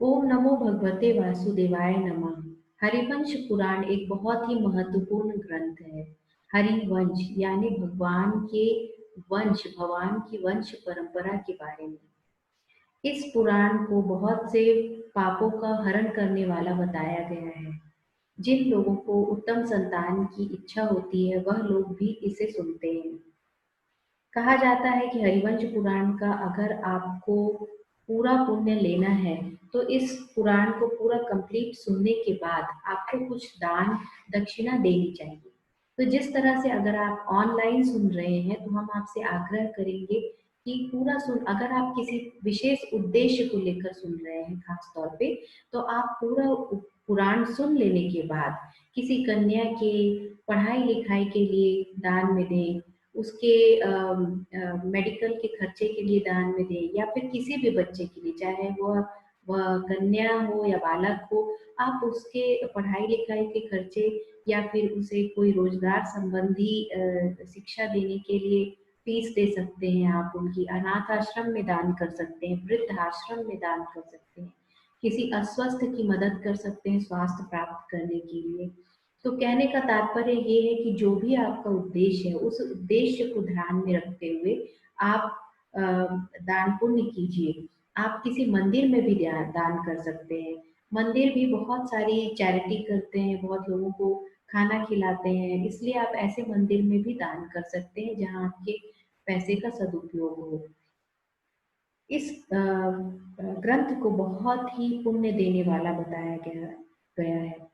ओम नमो भगवते वासुदेवाय नमः। हरिवंश पुराण एक बहुत ही महत्वपूर्ण ग्रंथ है। हरिवंश यानी भगवान के वंश, भगवान की वंश परंपरा के बारे में। इस पुराण को बहुत से पापों का हरण करने वाला बताया गया है। जिन लोगों को उत्तम संतान की इच्छा होती है वह लोग भी इसे सुनते हैं। कहा जाता है कि हरिवंश पुराण का अगर आपको पूरा पुण्य लेना है तो इस पुराण को पूरा कंप्लीट सुनने के बाद आपको कुछ दान दक्षिणा देनी चाहिए। तो जिस तरह से अगर आप ऑनलाइन सुन रहे हैं तो हम आपसे आग्रह करेंगे कि पूरा सुन, अगर आप किसी विशेष उद्देश्य को लेकर सुन रहे हैं खास तौर पे, तो आप पूरा पुराण सुन लेने के बाद किसी कन्या के पढ़ाई लिखाई के लिए दान में दें, उसके मेडिकल के खर्चे के लिए दान में दें, या फिर किसी भी बच्चे के लिए, चाहे वह कन्या हो या बालक हो, आप उसके पढ़ाई लिखाई के खर्चे या फिर उसे कोई रोजगार संबंधी शिक्षा देने के लिए फीस दे सकते हैं। आप उनकी अनाथ आश्रम में दान कर सकते हैं, वृद्ध आश्रम में दान कर सकते हैं, किसी अस्वस्थ की मदद कर सकते हैं स्वास्थ्य प्राप्त करने के लिए। तो कहने का तात्पर्य ये है कि जो भी आपका उद्देश्य है उस उद्देश्य को ध्यान में रखते हुए आप अ, दान पुण्य कीजिए। आप किसी मंदिर में भी दान कर सकते हैं। मंदिर भी बहुत सारी चैरिटी करते हैं, बहुत लोगों को खाना खिलाते हैं, इसलिए आप ऐसे मंदिर में भी दान कर सकते हैं जहाँ आपके पैसे का सदुपयोग हो। इस ग्रंथ को बहुत ही पुण्य देने वाला बताया गया है।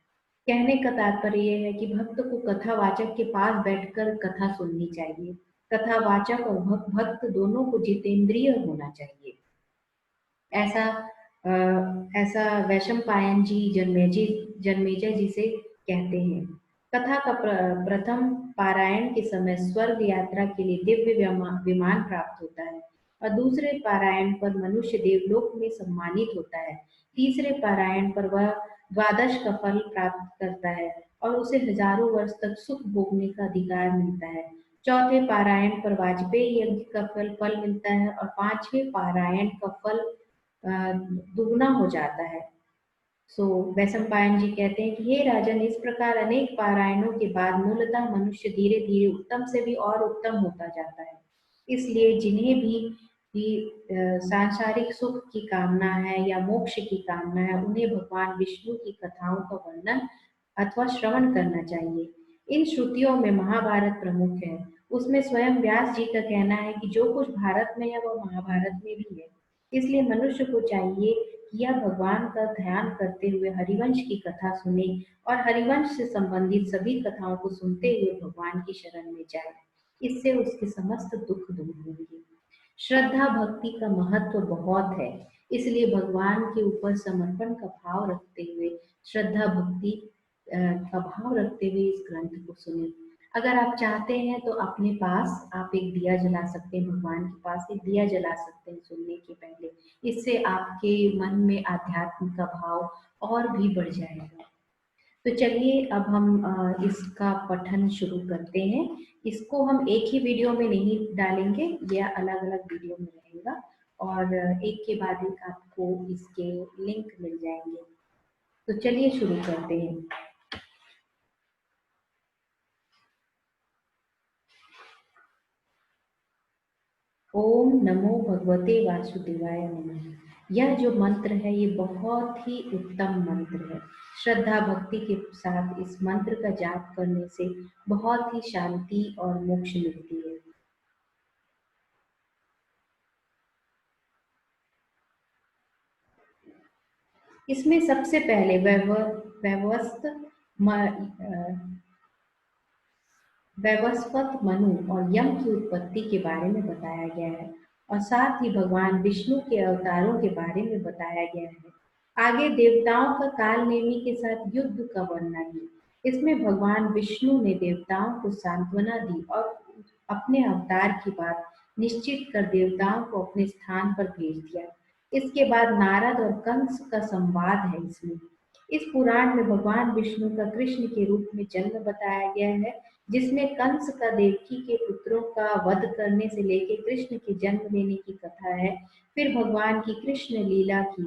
कहने का तात्पर्य ये है कि भक्त को कथावाचक के पास बैठकर कथा सुननी चाहिए। कथावाचक और भक्त दोनों को जितेंद्रिय होना चाहिए। ऐसा अ, ऐसा वैशंपायन जी जन्मेजय जी से कहते हैं। कथा का प्रथम पारायण के समय स्वर्ग यात्रा के लिए दिव्य विमान प्राप्त होता है, और दूसरे पारायण पर मनुष्य देवलोक में सम्मानित होता है। तीसरे पारायण पर वह द्वादश का फल प्राप्त करता है और उसे हजारों वर्ष तक सुख भोगने का अधिकार मिलता है। चौथे पारायण पर वाजपेयी यज्ञ का फल मिलता है और पांचवें पारायण का फल अ, दुगना हो जाता है। सो वैशंपायन जी कहते हैं कि हे राजन, इस प्रकार अनेक पारायणों के बाद मूलतः मनुष्य धीरे धीरे उत्तम से भी और उत्तम होता जाता है। इसलिए जिन्हें भी सांसारिक सुख की कामना है या मोक्ष की कामना है, उन्हें भगवान विष्णु की कथाओं का वर्णन अथवा श्रवण करना चाहिए। इन श्रुतियों में महाभारत प्रमुख है। उसमें स्वयं व्यास जी का कहना है कि जो कुछ भारत में है वह महाभारत में भी है। इसलिए मनुष्य को चाहिए कि यह भगवान का ध्यान करते हुए हरिवंश की कथा सुने और हरिवंश से संबंधित सभी कथाओं को सुनते हुए भगवान की शरण में जाए। इससे उसके समस्त दुख दूर होंगे। श्रद्धा भक्ति का महत्व बहुत है, इसलिए भगवान के ऊपर समर्पण का भाव रखते हुए, श्रद्धा भक्ति का भाव रखते हुए इस ग्रंथ को सुने। अगर आप चाहते हैं तो अपने पास आप एक दिया जला सकते हैं, भगवान के पास एक दिया जला सकते हैं सुनने के पहले। इससे आपके मन में आध्यात्म का भाव और भी बढ़ जाएगा। तो चलिए अब हम इसका पठन शुरू करते हैं। इसको हम एक ही वीडियो में नहीं डालेंगे, यह अलग अलग वीडियो में रहेगा और एक के बाद एक आपको इसके लिंक मिल जाएंगे। तो चलिए शुरू करते हैं। ओम नमो भगवते वासुदेवाय नमः। यह जो मंत्र है ये बहुत ही उत्तम मंत्र है। श्रद्धा भक्ति के साथ इस मंत्र का जाप करने से बहुत ही शांति और मोक्ष मिलती है। इसमें सबसे पहले वैवस्वत वैवस्वत मनु और यम की उत्पत्ति के बारे में बताया गया है, और साथ ही भगवान विष्णु के अवतारों के बारे में बताया गया है। आगे देवताओं का काल नेमी के साथ युद्ध का वर्णन है। इसमें भगवान विष्णु ने देवताओं को सांत्वना दी और अपने अवतार की बात निश्चित कर देवताओं को अपने स्थान पर भेज दिया। इसके बाद नारद और कंस का संवाद है। इसमें इस पुराण में भगवान विष्णु का कृष्ण के रूप में जन्म बताया गया है, जिसमें कंस का देवकी के पुत्रों का वध करने से लेकर कृष्ण के जन्म लेने की कथा है। फिर भगवान की कृष्ण लीला की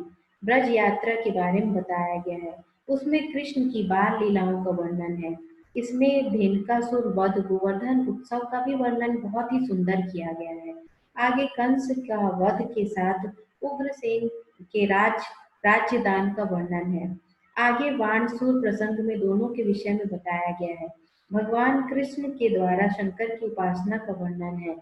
ब्रज यात्रा के बारे में बताया गया है। उसमें कृष्ण की बाल लीलाओं का वर्णन है। इसमें धेनुकासुर वध, गोवर्धन उत्सव का भी वर्णन बहुत ही सुंदर किया गया है। आगे कंस का वध के साथ उग्रसेन के राज्यदान का वर्णन है। आगे बाणसूर प्रसंग में दोनों के विषय में बताया गया है। भगवान कृष्ण के द्वारा शंकर की उपासना का वर्णन है।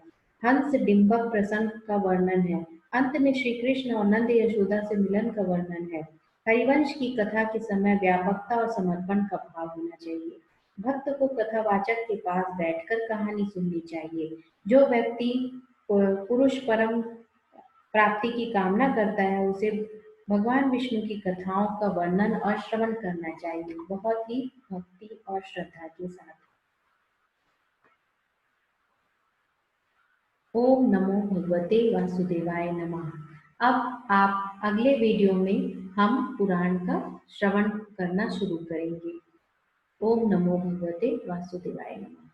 हंस डिंबक प्रसंग का वर्णन है। अंत में श्री कृष्ण और नंद यशोदा से मिलन का वर्णन है। हरिवंश की कथा के समय व्यापकता और समर्पण का भाव होना चाहिए। भक्त को कथावाचक के पास बैठकर कहानी सुननी चाहिए। जो व्यक्ति पुरुष परम प्राप्ति की कामना करता है, उसे भगवान विष्णु की कथाओं का वर्णन और श्रवण करना चाहिए, बहुत ही भक्ति और श्रद्धा के साथ। ओम नमो भगवते वासुदेवाय नमः। अब आप अगले वीडियो में हम पुराण का श्रवण करना शुरू करेंगे। ओम नमो भगवते वासुदेवाय नमः।